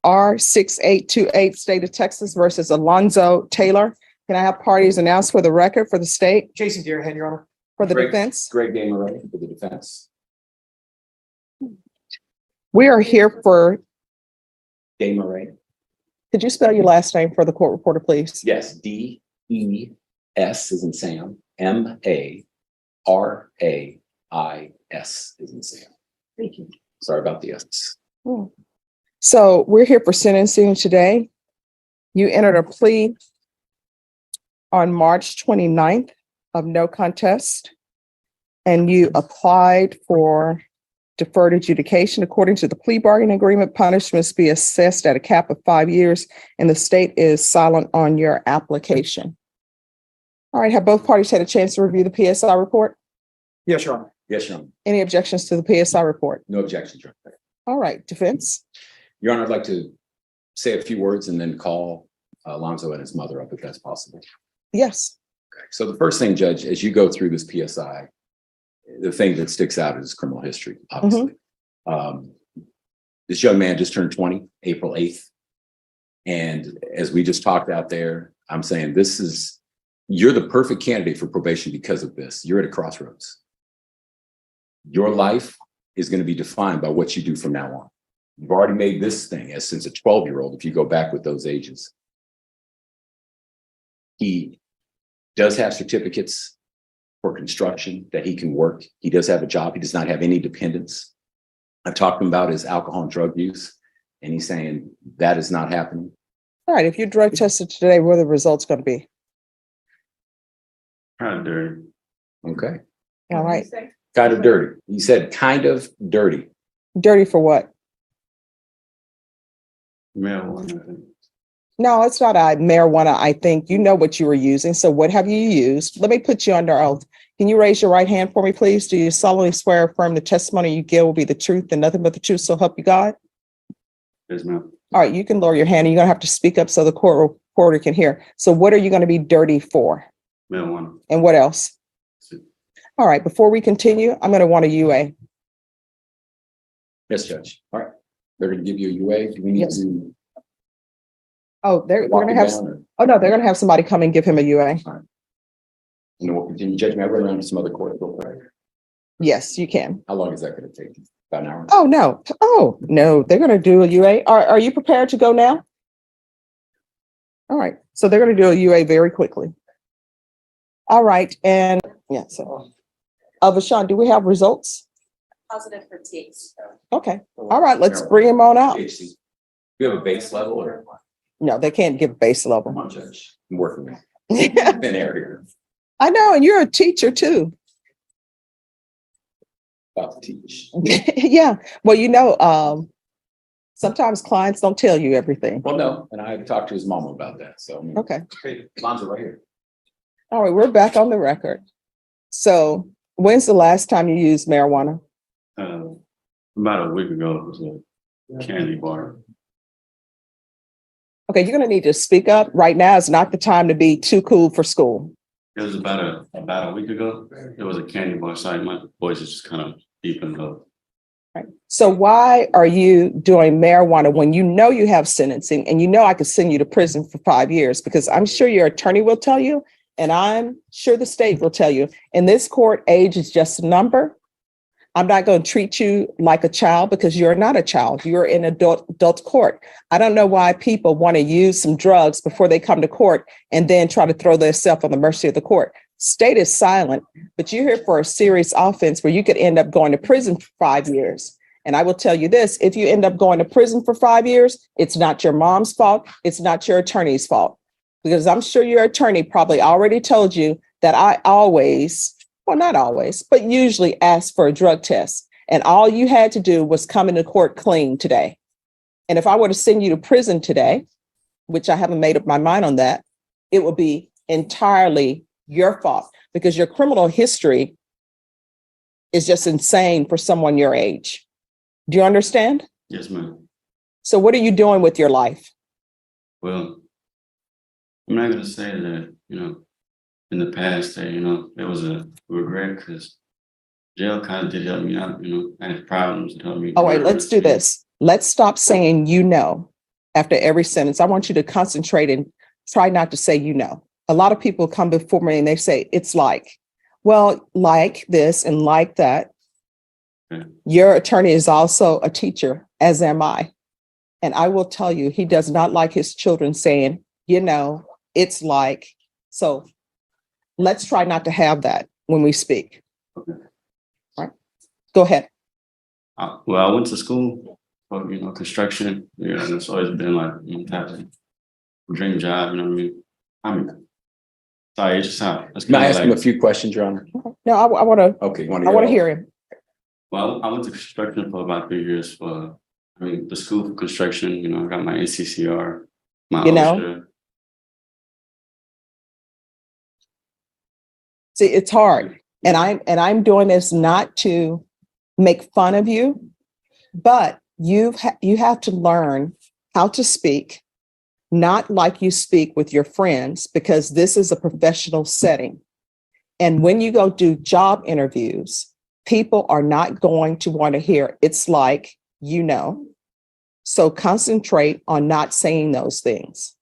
R6828 State of Texas versus Alonzo Taylor. Can I have parties announced for the record for the state, Jason Deerhead, Your Honor. for the defense? Greg Gamer for the defense. We are here for, Gamer. could you spell your last name for the court reporter, please? Yes, D-E-S is in Sam, M-A-R-A-I-S is in Sam. Thank you. Sorry about the S. So we're here for sentencing today. You entered a plea on March 29th of no contest, and you applied for deferred adjudication. According to the plea bargaining agreement, punishments be assessed at a cap of 5 years, and the state is silent on your application. All right, have both parties had a chance to review the PSI report? Yes, Your Honor. Yes, Your Honor. Any objections to the PSI report? No objections, Your Honor. All right, defense. Your Honor, I'd like to say a few words and then call Alonzo and his mother up if that's possible. Yes. Okay. So the first thing, Judge, as you go through this PSI, the thing that sticks out is criminal history, obviously. This young man just turned 20, April 8th. And as we just talked out there, I'm saying you're the perfect candidate for probation because of this. You're at a crossroads. Your life is going to be defined by what you do from now on. You've already made this thing as since a 12-year-old, if you go back with those ages. He does have certificates for construction that he can work. He does have a job. He does not have any dependents. I've talked to him about his alcohol and drug use, and he's saying that is not happening. All right, if you drug tested today, what are the results going to be? Kind of dirty. Okay. All right. Kind of dirty. He said kind of dirty. Dirty for what? Marijuana, I think. No, it's not marijuana. I think you know what you were using. So what have you used? Let me put you under oath. Can you raise your right hand for me, please? Do you solemnly swear or affirm the testimony you give will be the truth and nothing but the truth, so help you God? Yes, ma'am. All right, you can lower your hand and you're gonna have to speak up so the court reporter can hear. So what are you gonna be dirty for? Marijuana. And what else? All right, before we continue, I'm gonna want a UA. Yes, Judge. All right. They're going to give you a UA. Do we need Yes. to Oh, they're walk gonna it have, down, or- oh no, they're gonna have somebody come and give him a UA. And then we'll continue. Judge, may I run around to some other court real quick? Yes, you can. How long is that going to take? About an hour? Oh, no, they're gonna do a UA. Are you prepared to go now? All right, so they're gonna do a UA very quickly. All right, and yeah, so. Vashawn, do we have results? Positive for THC. Okay, all right, let's bring him on out. THC. You have a base level or? No, they can't give base Come level. on, Judge. I'm working with thin air here. I know, and you're a teacher too. About to teach. Yeah, well, sometimes clients don't tell you everything. Well, no, and I talked to his mom about that. So, Okay, hey, Alonzo right here. all right, we're back on the record. So when's the last time you used marijuana? About a week ago, it was a candy bar. Okay, you're gonna need to speak up. Right now is not the time to be too cool for school. It was about a week ago. It was a candy bar site. My voice is just kind of deep in the. Right. So why are you doing marijuana when you know you have sentencing and you know I could send you to prison for 5 years? Because I'm sure your attorney will tell you, and I'm sure the state will tell you. In this court, age is just a number. I'm not going to treat you like a child because you're not a child. You're in adult court. I don't know why people want to use some drugs before they come to court and then try to throw themselves on the mercy of the court. State is silent, but you're here for a serious offense where you could end up going to prison for 5 years. And I will tell you this, if you end up going to prison for 5 years, it's not your mom's fault. It's not your attorney's fault. Because I'm sure your attorney probably already told you that I always, well, not always, but usually ask for a drug test. And all you had to do was come into court clean today. And if I were to send you to prison today, which I haven't made up my mind on that, it would be entirely your fault because your criminal history is just insane for someone your age. Do you understand? Yes, ma'am. So what are you doing with your life? Well, I'm not gonna say that, in the past that, it was a regret because jail kind of did help me out, I had problems to help me. Oh, wait, let's do this. Let's stop saying, after every sentence. I want you to concentrate and try not to say, you know. A lot of people come before me and they say, it's like, well, like this and like that. Your attorney is also a teacher, as am I. And I will tell you, he does not like his children saying, you know, it's like. So let's try not to have that when we speak. All right. Go ahead. Well, I went to school for, construction. Yeah, and it's always been like, a dream job, you know what I mean? Sorry, it's just how. Can I ask him a few questions, Your Honor? No, I want to. Okay, you I want to hear him. Well, I went to construction for about 3 years the school for construction, I got my NCCR, my You know? OSHA. See, it's hard. And I'm doing this not to make fun of you, but you have to learn how to speak, not like you speak with your friends, because this is a professional setting. And when you go do job interviews, people are not going to want to hear, it's like, you know. So concentrate on not saying those things.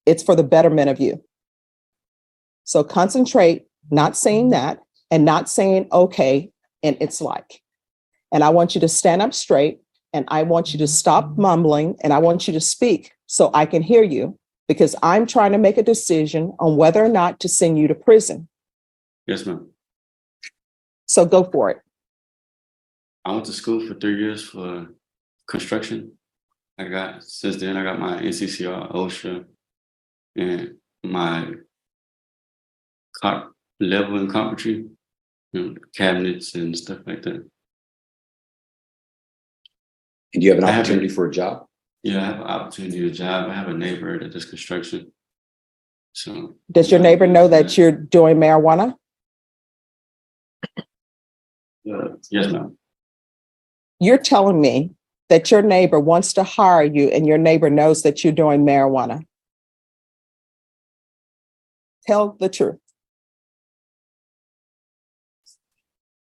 It's for the betterment of you. So concentrate, not saying that and not saying, okay, and it's like. And I want you to stand up straight and I want you to stop mumbling and I want you to speak so I can hear you, because I'm trying to make a decision on whether or not to send you to prison. Yes, ma'am. So go for it. I went to school for 3 years for construction. Since then, I got my NCCR, OSHA, and my level in carpentry, cabinets and stuff like that. And do you have an opportunity for a job? Yeah, I have an opportunity to job. I have a neighbor that does construction. So Does your neighbor know that you're doing marijuana? Yes, ma'am. You're telling me that your neighbor wants to hire you and your neighbor knows that you're doing marijuana. Tell the truth.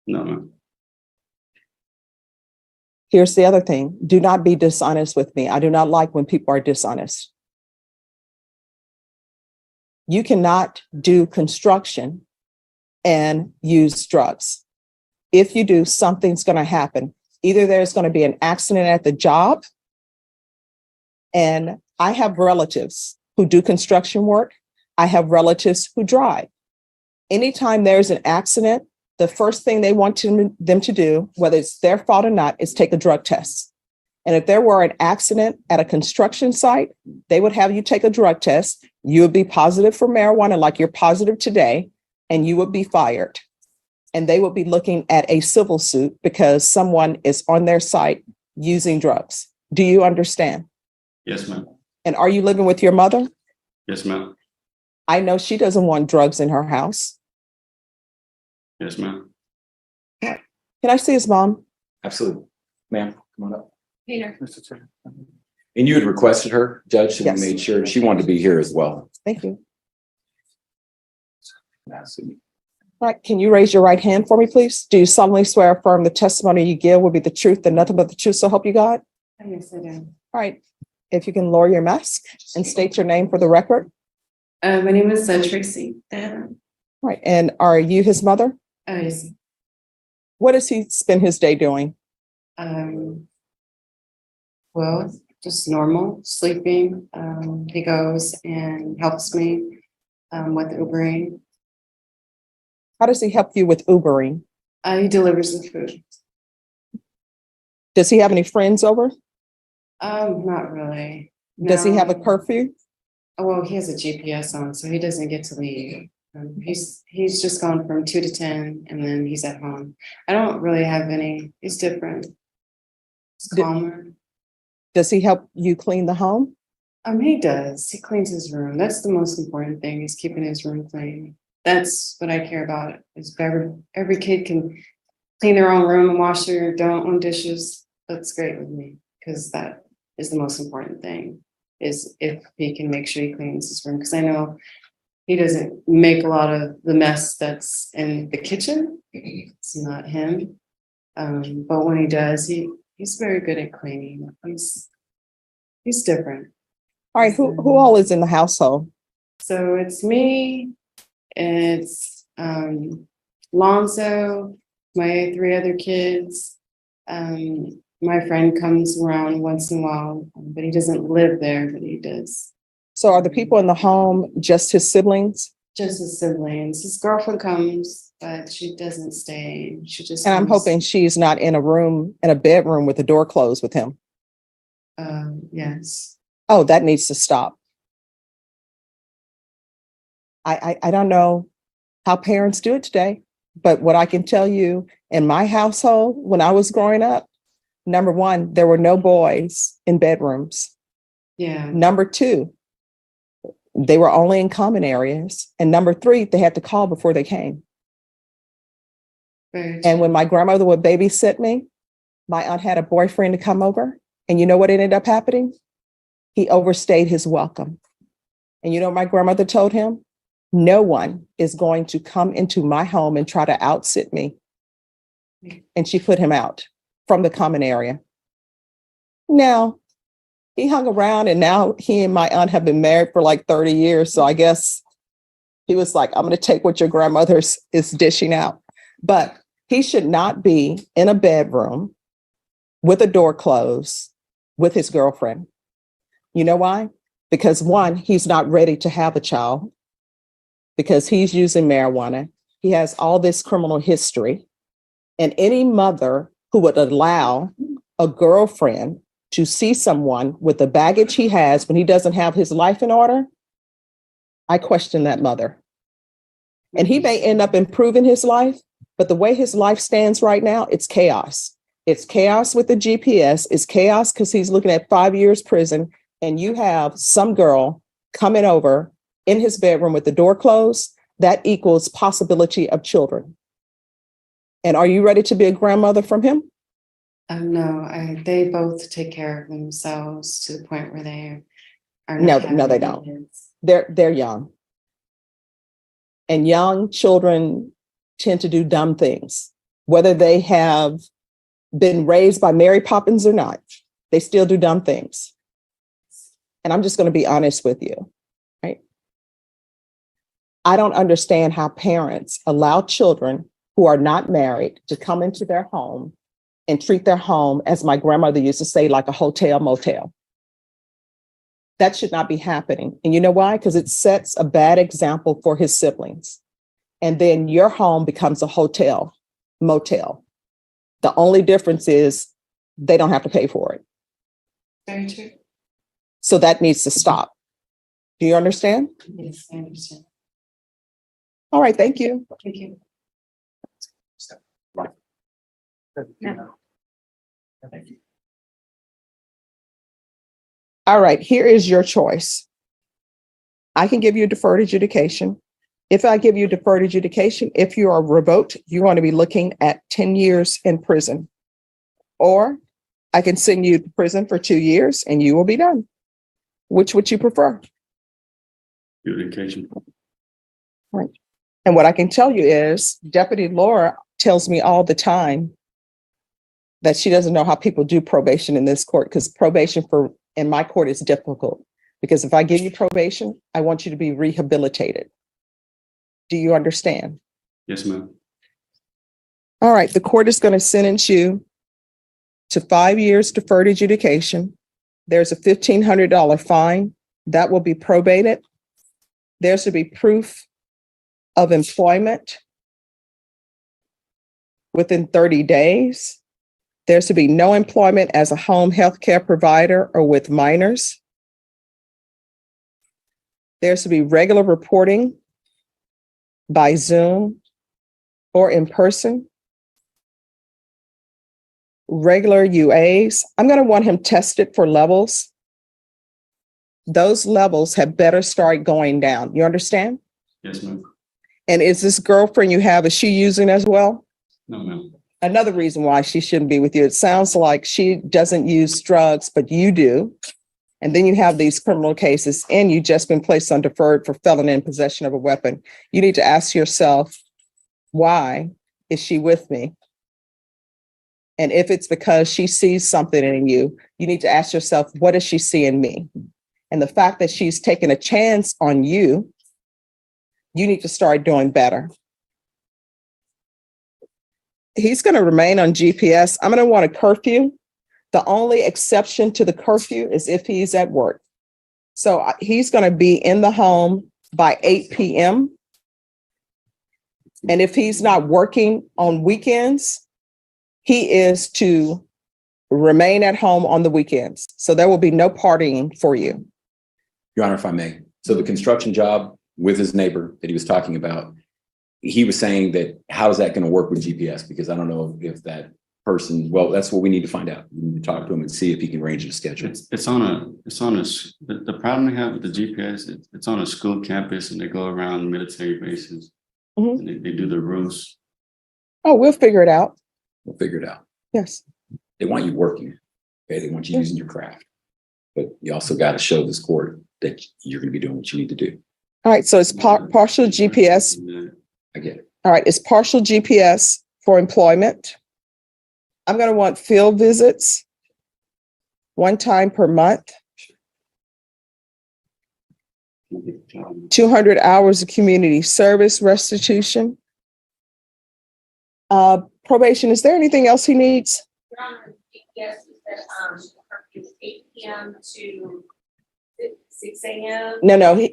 No, ma'am. Here's the other thing. Do not be dishonest with me. I do not like when people are dishonest. You cannot do construction and use drugs. If you do, something's going to happen. Either there's going to be an accident at the job, and I have relatives who do construction work. I have relatives who drive. Anytime there's an accident, the first thing they want them to do, whether it's their fault or not, is take a drug test. And if there were an accident at a construction site, they would have you take a drug test. You would be positive for marijuana like you're positive today, and you would be fired. And they would be looking at a civil suit because someone is on their site using drugs. Do you understand? Yes, ma'am. And are you living with your mother? Yes, ma'am. I know she doesn't want drugs in her house. Yes, ma'am. Can I see his mom? Absolutely. Ma'am, come on up. Peter. Mr. Chair. And you had requested her, Judge, and Yes. we made sure she wanted to be here as well. Thank you. All right, can you raise your right hand for me, please? Do you solemnly swear or affirm the testimony you give will be the truth and nothing but the truth, so help you God? Yes, I do. All right, if you can lower your mask and state your name for the record. My name is Tracy. All right, and are you his mother? Yes. What does he spend his day doing? Well, just normal, sleeping. He goes and helps me with Ubering. How does he help you with Ubering? He delivers the food. Does he have any friends over? Not really. Does he have a No. curfew? Well, he has a GPS on, so he doesn't get to leave. He's just gone from 2 to 10, and then he's at home. I don't really have any. He's different. It's calmer. Does he help you clean the home? He does. He cleans his room. That's the most important thing, is keeping his room clean. That's what I care about. Is every kid can clean their own room and wash their own dishes. That's great with me, because that is the most important thing. Is if he can make sure he cleans his room, because I know he doesn't make a lot of the mess that's in the kitchen. It's not him. But when he does, he's very good at cleaning. He's different. All right, who all is in the household? So it's me, it's Lonzo, my 3 other kids. My friend comes around once in a while, but he doesn't live there, but he does. So are the people in the home just his siblings? Just his siblings. His girlfriend comes, but she doesn't stay. She just And I'm comes, hoping she's not in a bedroom with the door closed with him. yes. Oh, that needs to stop. I don't know how parents do it today, but what I can tell you in my household, when I was growing up, number one, there were no boys in bedrooms. Yeah. Number two, they were only in common areas. And number three, they had to call before they came. Very And when my grandmother would babysit me, my aunt had a boyfriend to come over. And you know what ended up happening? He overstayed his welcome. And you know what my grandmother told him? No one is going to come into my home and try to outsit me. And she put him out from the common area. Now, he hung around and now he and my aunt have been married for like 30 years. So I guess he was like, I'm going to take what your grandmother is dishing out. But he should not be in a bedroom with a door closed with his girlfriend. You know why? Because one, he's not ready to have a child because he's using marijuana. He has all this criminal history. And any mother who would allow a girlfriend to see someone with the baggage he has when he doesn't have his life in order, I question that mother. And he may end up improving his life, but the way his life stands right now, it's chaos. It's chaos with the GPS. It's chaos because he's looking at 5 years prison. And you have some girl coming over in his bedroom with the door closed. That equals possibility of children. And are you ready to be a grandmother from him? No, they both take care of themselves to the point where they are No, not having no, they any don't. kids. They're young. And young children tend to do dumb things, whether they have been raised by Mary Poppins or not. They still do dumb things. And I'm just going to be honest with you, right? I don't understand how parents allow children who are not married to come into their home and treat their home, as my grandmother used to say, like a hotel motel. That should not be happening. And you know why? Because it sets a bad example for his siblings. And then your home becomes a hotel motel. The only difference is they don't have to pay for it. Very true. So that needs to stop. Do you understand? Yes, I understand. All right, thank you. Thank you. Thank you. All right, here is your choice. I can give you deferred adjudication. If I give you deferred adjudication, if you are revoked, you're going to be looking at 10 years in prison. Or I can send you to prison for 2 years and you will be done. Which would you prefer? Adjudication. Right. And what I can tell you is Deputy Laura tells me all the time that she doesn't know how people do probation in this court, because probation in my court is difficult. Because if I give you probation, I want you to be rehabilitated. Do you understand? Yes, ma'am. All right, the court is going to sentence you to 5 years deferred adjudication. There's a $1,500 fine that will be probated. There's to be proof of employment within 30 days. There's to be no employment as a home health care provider or with minors. There's to be regular reporting by Zoom or in person. Regular UAs. I'm going to want him tested for levels. Those levels have better start going down. You understand? Yes, ma'am. And is this girlfriend you have, is she using as well? No, ma'am. Another reason why she shouldn't be with you. It sounds like she doesn't use drugs, but you do. And then you have these criminal cases and you just been placed on deferred for felon in possession of a weapon. You need to ask yourself, why is she with me? And if it's because she sees something in you, you need to ask yourself, what does she see in me? And the fact that she's taken a chance on you, you need to start doing better. He's going to remain on GPS. I'm going to want a curfew. The only exception to the curfew is if he's at work. So he's going to be in the home by 8 p.m. And if he's not working on weekends, he is to remain at home on the weekends. So there will be no partying for you. Your Honor, if I may. So the construction job with his neighbor that he was talking about, he was saying that, how is that going to work with GPS? Because I don't know if that person, well, that's what we need to find out. We need to talk to him and see if he can arrange a schedule. The problem they have with the GPS, it's on a school campus and they go around military bases. Mhm. And they do the routes. Oh, we'll figure it out. We'll figure it out. Yes. They want you working. Okay, they want you using your craft. But you also got to show this court that you're going to be doing what you need to do. All right. So it's partial GPS. I get it. All right. It's partial GPS for employment. I'm going to want field visits 1 time per month, 200 hours of community service restitution. Probation. Is there anything else he needs? Your Honor, yes, it's 8 p.m. to 6 a.m. No.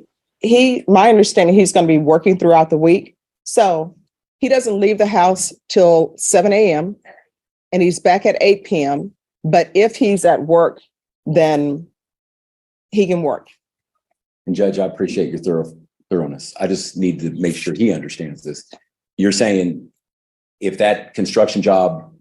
My understanding, he's going to be working throughout the week. So he doesn't leave the house till 7 a.m. and he's back at 8 p.m. But if he's at work, then he can work. And Judge, I appreciate your thoroughness. I just need to make sure he understands this. You're saying if that construction job,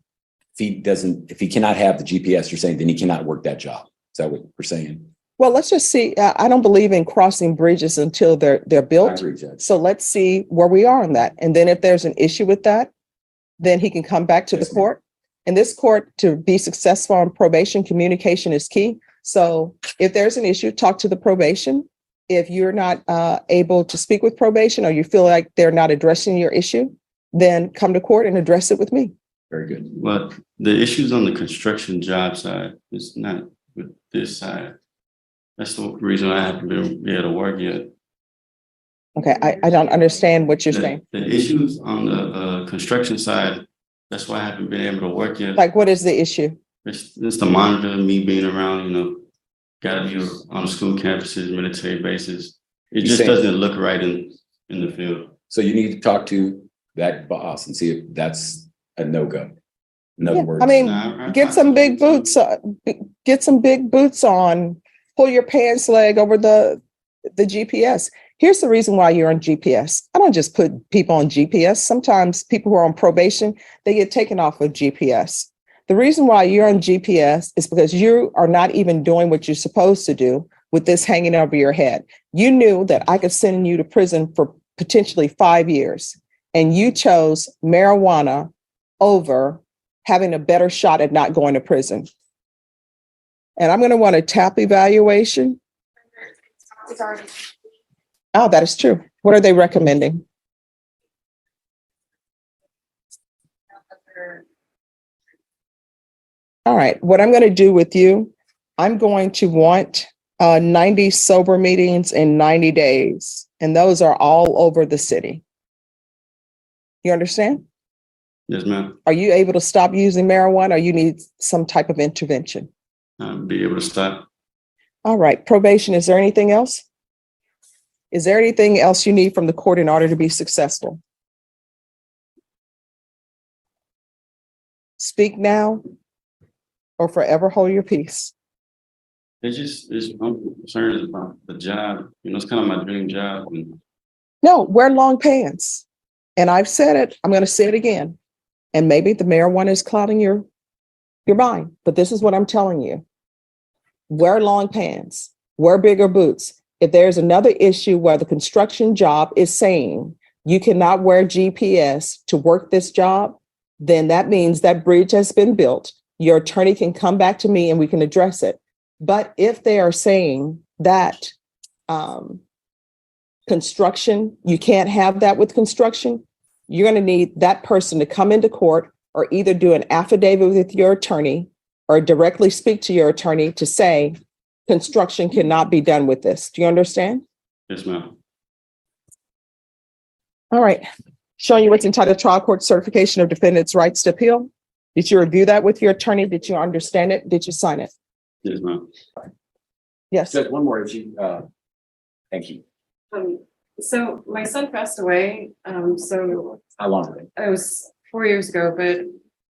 if he cannot have the GPS, you're saying then he cannot work that job. Is that what we're saying? Well, let's just see. I don't believe in crossing bridges until they're I built. agree, Judge. So let's see where we are on that. And then if there's an issue with that, then he can come back to Yes, the ma'am. court. In this court, to be successful on probation, communication is key. So if there's an issue, talk to the probation. If you're not able to speak with probation or you feel like they're not addressing your issue, then come to court and address it with me. Very good. But the issues on the construction job side is not with this side. That's the reason I haven't been able to work yet. Okay, I don't understand what you're saying. The issues on the construction side, that's why I haven't been able to work yet. Like, what is the issue? It's the monitor, me being around, gotta be on school campuses, military bases. It just doesn't look right in the field. So you need to talk to that boss and see if that's a no-go. In other Yeah, words, I mean, get some big boots. Get some big boots on. Pull your pants leg over the GPS. Here's the reason why you're on GPS. I don't just put people on GPS. Sometimes people who are on probation, they get taken off of GPS. The reason why you're on GPS is because you are not even doing what you're supposed to do with this hanging over your head. You knew that I could send you to prison for potentially 5 years, and you chose marijuana over having a better shot at not going to prison. And I'm going to want a TAP evaluation. It's already Oh, that is true. What are they recommending? All right. What I'm going to do with you, I'm going to want 90 sober meetings in 90 days. And those are all over the city. You understand? Yes, ma'am. Are you able to stop using marijuana or you need some type of intervention? Be able to stop. All right. Probation. Is there anything else? Is there anything else you need from the court in order to be successful? Speak now or forever hold your peace. I'm concerned about the job. It's kind of my dream job. No, wear long pants. And I've said it. I'm going to say it again. And maybe the marijuana is clouding your mind. But this is what I'm telling you. Wear long pants. Wear bigger boots. If there's another issue where the construction job is saying you cannot wear GPS to work this job, then that means that bridge has been built. Your attorney can come back to me and we can address it. But if they are saying that construction, you can't have that with construction, you're going to need that person to come into court or either do an affidavit with your attorney or directly speak to your attorney to say construction cannot be done with this. Do you understand? Yes, ma'am. All right. Showing you what's entitled trial court certification of defendant's rights to appeal. Did you review that with your attorney? Did you understand it? Did you sign it? Yes, ma'am. Yes. Just one more, if you, thank you. So my son passed away, so How long ago? it was 4 years ago, but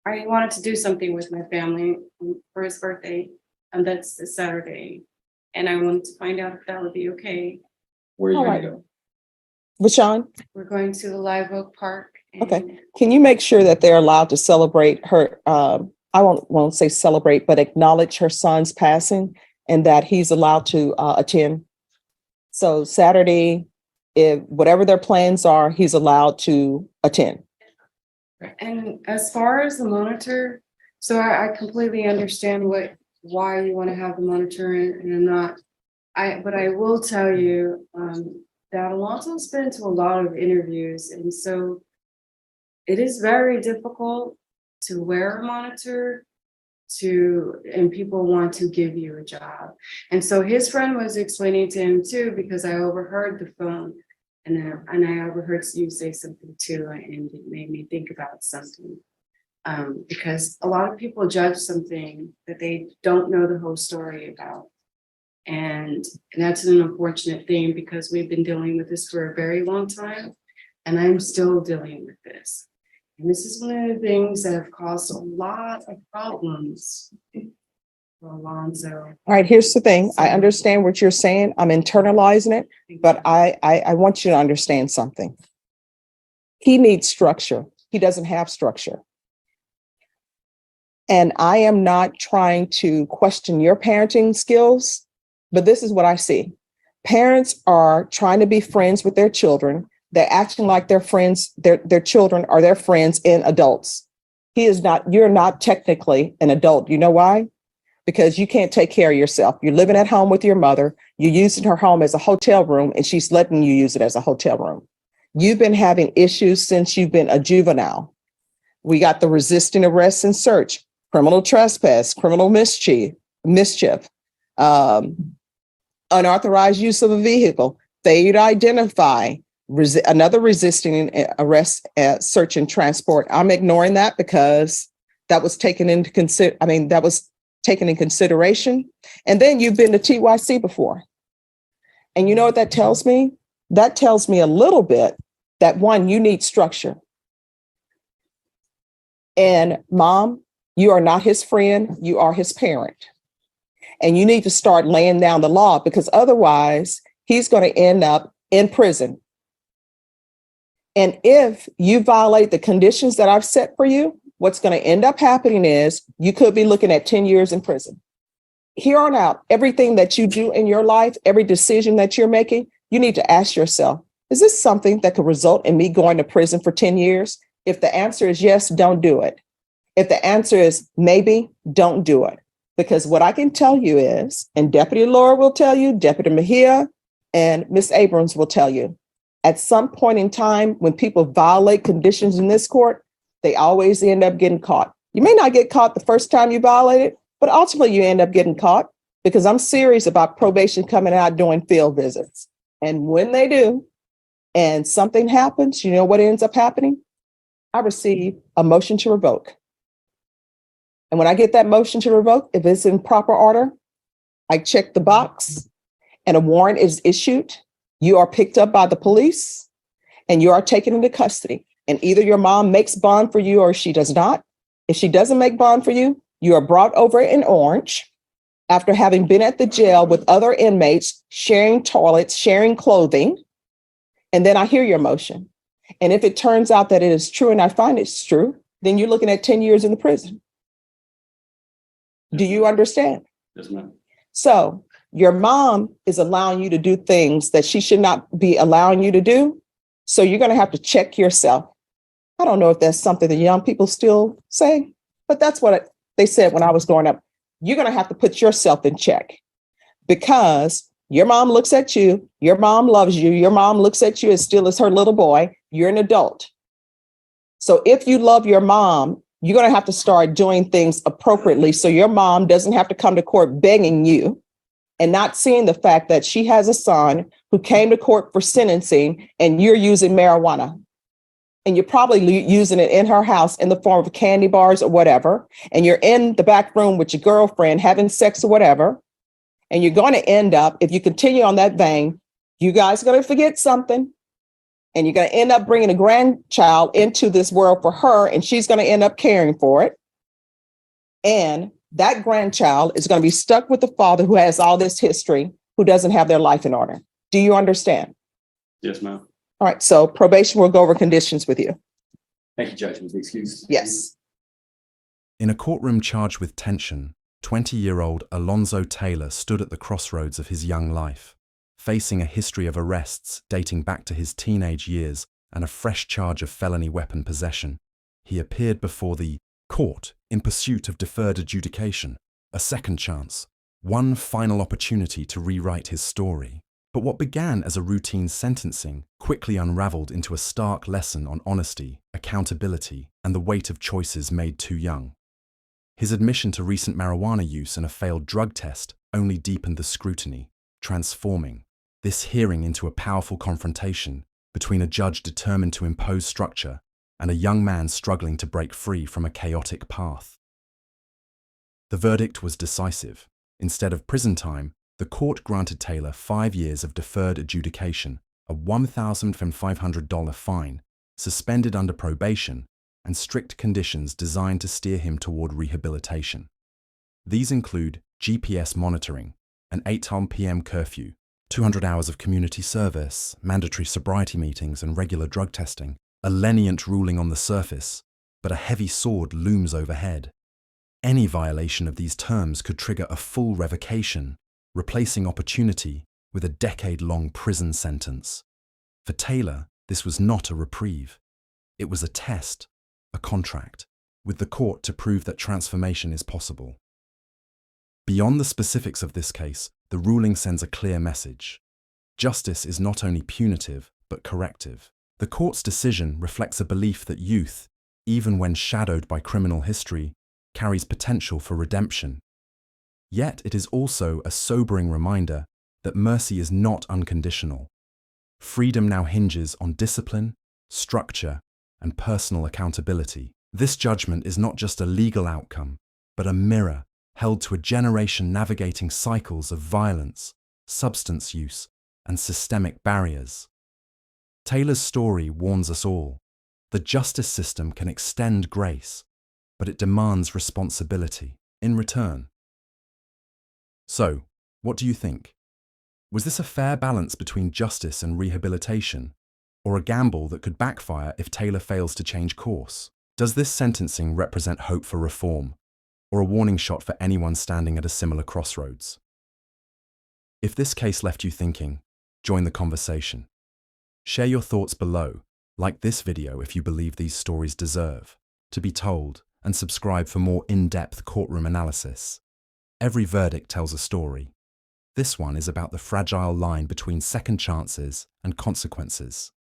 I wanted to do something with my family for his birthday, and that's this Saturday. And I wanted to find out if that would be okay. Where are you All gonna right. go? Vashawn, We're going to the Live Oak Park. and- Okay. Can you make sure that they're allowed to celebrate her, I won't say celebrate, but acknowledge her son's passing and that he's allowed to attend? So Saturday, if whatever their plans are, he's allowed to attend. And as far as the monitor, so I completely understand why you want to have the monitor and I'm not. But I will tell you, that Alonzo's been to a lot of interviews, and so it is very difficult to wear a monitor and people want to give you a job. And so his friend was explaining to him too, because I overheard the phone and I overheard you say something too, and it made me think about something. Because a lot of people judge something that they don't know the whole story about. And that's an unfortunate thing because we've been dealing with this for a very long time, and I'm still dealing with this. And this is one of the things that have caused a lot of problems for Alonzo. All right, here's the thing. I understand what you're saying. I'm internalizing it, but I want you to understand something. He needs structure. He doesn't have structure. And I am not trying to question your parenting skills, but this is what I see. Parents are trying to be friends with their children. They're acting like their friends, their children are their friends and adults. You're not technically an adult. You know why? Because you can't take care of yourself. You're living at home with your mother. You're using her home as a hotel room, and she's letting you use it as a hotel room. You've been having issues since you've been a juvenile. We got the resisting arrest and search, criminal trespass, criminal mischief, unauthorized use of a vehicle, failure to identify, another resisting arrest, search and transport. I'm ignoring that because that was taken into taken in consideration. And then you've been to TYC before. And you know what that tells me? That tells me a little bit that one, you need structure. And mom, you are not his friend, you are his parent. And you need to start laying down the law because otherwise he's going to end up in prison. And if you violate the conditions that I've set for you, what's going to end up happening is you could be looking at 10 years in prison. Here on out, everything that you do in your life, every decision that you're making, you need to ask yourself, is this something that could result in me going to prison for 10 years? If the answer is yes, don't do it. If the answer is maybe, don't do it. Because what I can tell you is, and Deputy Laura will tell you, Deputy Mejia and Ms. Abrams will tell you, at some point in time, when people violate conditions in this court, they always end up getting caught. You may not get caught the first time you violate it, but ultimately you end up getting caught because I'm serious about probation coming out doing field visits. And when they do, and something happens, you know what ends up happening? I receive a motion to revoke. And when I get that motion to revoke, if it's in proper order, I check the box and a warrant is issued. You are picked up by the police and you are taken into custody. And either your mom makes bond for you or she does not. If she doesn't make bond for you, you are brought over in orange after having been at the jail with other inmates, sharing toilets, sharing clothing. And then I hear your motion. And if it turns out that it is true and I find it's true, then you're looking at 10 years in the prison. Do you understand? Yes, ma'am. So your mom is allowing you to do things that she should not be allowing you to do. So you're going to have to check yourself. I don't know if that's something that young people still say, but that's what they said when I was growing up. You're going to have to put yourself in check because your mom looks at you. Your mom loves you. Your mom looks at you as still as her little boy. You're an adult. So if you love your mom you're going to have to start doing things appropriately so your mom doesn't have to come to court begging you and not seeing the fact that she has a son who came to court for sentencing and you're using marijuana. And you're probably using it in her house in the form of candy bars or whatever. And you're in the back room with your girlfriend having sex or whatever. And you're going to end up, if you continue on that vein, you guys are going to forget something. And you're going to end up bringing a grandchild into this world for her. And she's going to end up caring for it. And that grandchild is going to be stuck with the father who has all this history, who doesn't have their life in order. Do you understand? Yes, ma'am. All right. So probation will go over conditions with you. Thank you, Judge. With the excuse. Yes. In a courtroom charged with tension, 20-year-old Alonzo Taylor stood at the crossroads of his young life, facing a history of arrests dating back to his teenage years and a fresh charge of felony weapon possession. He appeared before the court in pursuit of deferred adjudication, a second chance, one final opportunity to rewrite his story. But what began as a routine sentencing quickly unraveled into a stark lesson on honesty, accountability, and the weight of choices made too young. His admission to recent marijuana use and a failed drug test only deepened the scrutiny, transforming this hearing into a powerful confrontation between a judge determined to impose structure and a young man struggling to break free from a chaotic path. The verdict was decisive. Instead of prison time, the court granted Taylor 5 years of deferred adjudication, a $1,500 fine, suspended under probation, and strict conditions designed to steer him toward rehabilitation. These include GPS monitoring, an 8 p.m. curfew, 200 hours of community service, mandatory sobriety meetings, and regular drug testing. A lenient ruling on the surface, but a heavy sword looms overhead. Any violation of these terms could trigger a full revocation, replacing opportunity with a decade-long prison sentence. For Taylor, this was not a reprieve. It was a test, a contract, with the court to prove that transformation is possible. Beyond the specifics of this case, the ruling sends a clear message. Justice is not only punitive, but corrective. The court's decision reflects a belief that youth, even when shadowed by criminal history, carries potential for redemption. Yet it is also a sobering reminder that mercy is not unconditional. Freedom now hinges on discipline, structure, and personal accountability. This judgment is not just a legal outcome, but a mirror held to a generation navigating cycles of violence, substance use, and systemic barriers. Taylor's story warns us all. The justice system can extend grace, but it demands responsibility in return. So, what do you think? Was this a fair balance between justice and rehabilitation, or a gamble that could backfire if Taylor fails to change course? Does this sentencing represent hope for reform, or a warning shot for anyone standing at a similar crossroads? If this case left you thinking, join the conversation. Share your thoughts below, like this video if you believe these stories deserve to be told, and subscribe for more in-depth courtroom analysis. Every verdict tells a story. This one is about the fragile line between second chances and consequences.